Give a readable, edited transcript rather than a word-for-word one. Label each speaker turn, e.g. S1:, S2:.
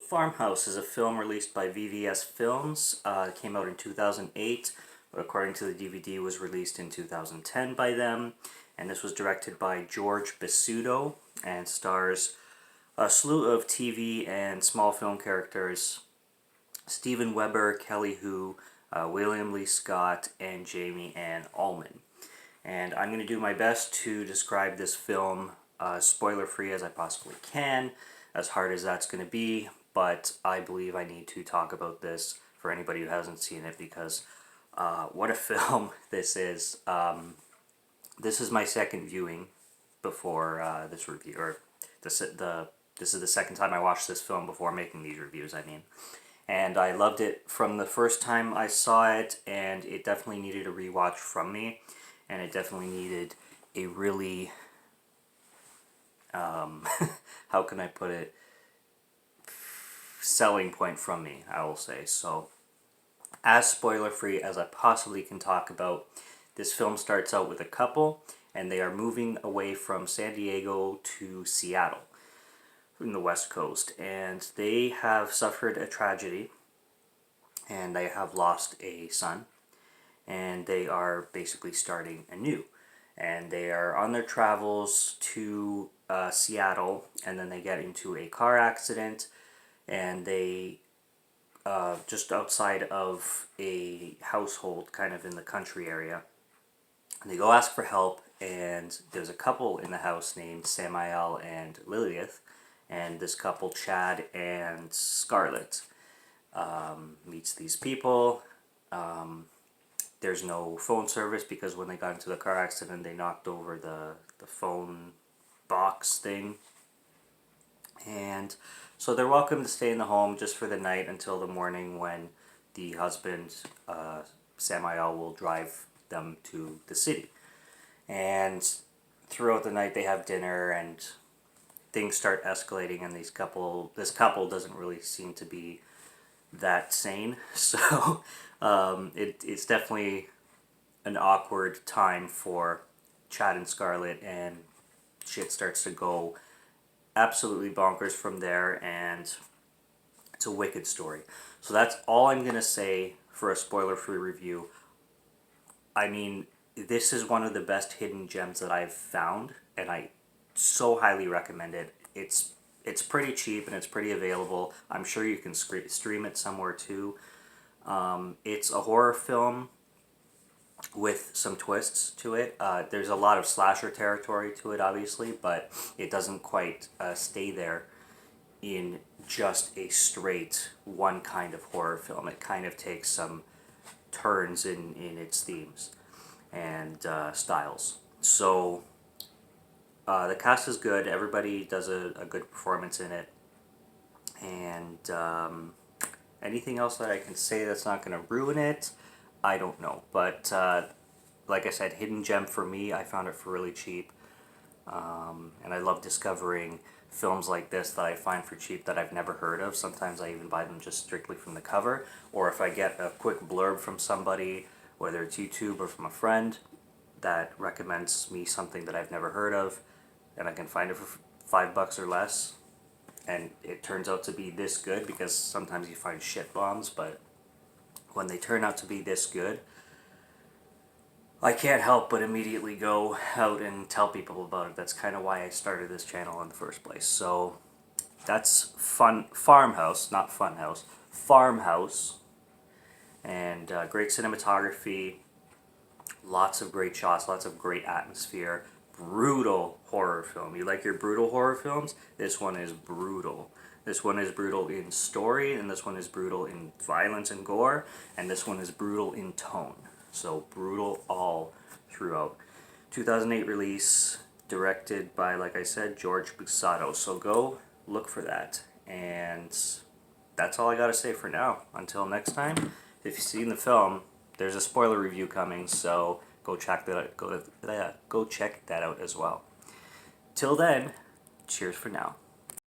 S1: Farmhouse is a film released by VVS Films. It came out in 2008, but according to the DVD was released in 2010 by them. And this was directed by George Basuto and stars a slew of TV and small film characters: Steven Weber, Kelly Hu, William Lee Scott, and Jamie Ann Allman. And I'm going to do my best to describe this film spoiler-free as I possibly can, as hard as that's going to be, but I believe I need to talk about this for anybody who hasn't seen it, because what a film this is. This is my second viewing before this review, or this is the second time I watched this film before making these reviews, I mean. And I loved it from the first time I saw it, and it definitely needed a rewatch from me, and it definitely needed a really, how can I put it, selling point from me, I will say. So, as spoiler-free as I possibly can talk about, this film starts out with a couple, and they are moving away from San Diego to Seattle, in the West Coast, and they have suffered a tragedy, and they have lost a son, and they are basically starting anew. And they are on their travels to Seattle, and then they get into a car accident, and they just outside of a household, kind of in the country area, and they go ask for help, and there's a couple in the house named Samael and Lilith, and this couple, Chad and Scarlett, meets these people. There's no phone service because when they got into the car accident, they knocked over the phone box thing. And so they're welcome to stay in the home just for the night until the morning, when the husband, Samael, will drive them to the city. And throughout the night they have dinner, and things start escalating, and this couple doesn't really seem to be that sane. So it's definitely an awkward time for Chad and Scarlett, and shit starts to go absolutely bonkers from there, and it's a wicked story. So that's all I'm going to say for a spoiler-free review. I mean, this is one of the best hidden gems that I've found, and I so highly recommend it. It's pretty cheap, and it's pretty available. I'm sure you can stream it somewhere too. It's a horror film with some twists to it. There's a lot of slasher territory to it, obviously, but it doesn't quite stay there in just a straight one kind of horror film. It kind of takes some turns in its themes and styles. So the cast is good. Everybody does a good performance in it. And anything else that I can say that's not going to ruin it, I don't know. But like I said, hidden gem for me. I found it for really cheap. And I love discovering films like this that I find for cheap that I've never heard of. Sometimes I even buy them just strictly from the cover. Or if I get a quick blurb from somebody, whether it's YouTube or from a friend, that recommends me something that I've never heard of, and I can find it for $5 or less, and it turns out to be this good, because sometimes you find shit bombs, but when they turn out to be this good, I can't help but immediately go out and tell people about it. That's kind of why I started this channel in the first place. So that's Farmhouse, not Funhouse, Farmhouse, and great cinematography, lots of great shots, lots of great atmosphere. Brutal horror film. You like your brutal horror films? This one is brutal. This one is brutal in story, and this one is brutal in violence and gore, and this one is brutal in tone. So brutal all throughout. 2008 release, directed by, like I said, George Basuto. So go look for that. And that's all I gotta say for now. Until next time, if you've seen the film, there's a spoiler review coming, so go check that out. Go check that out as well. Till then, cheers for now.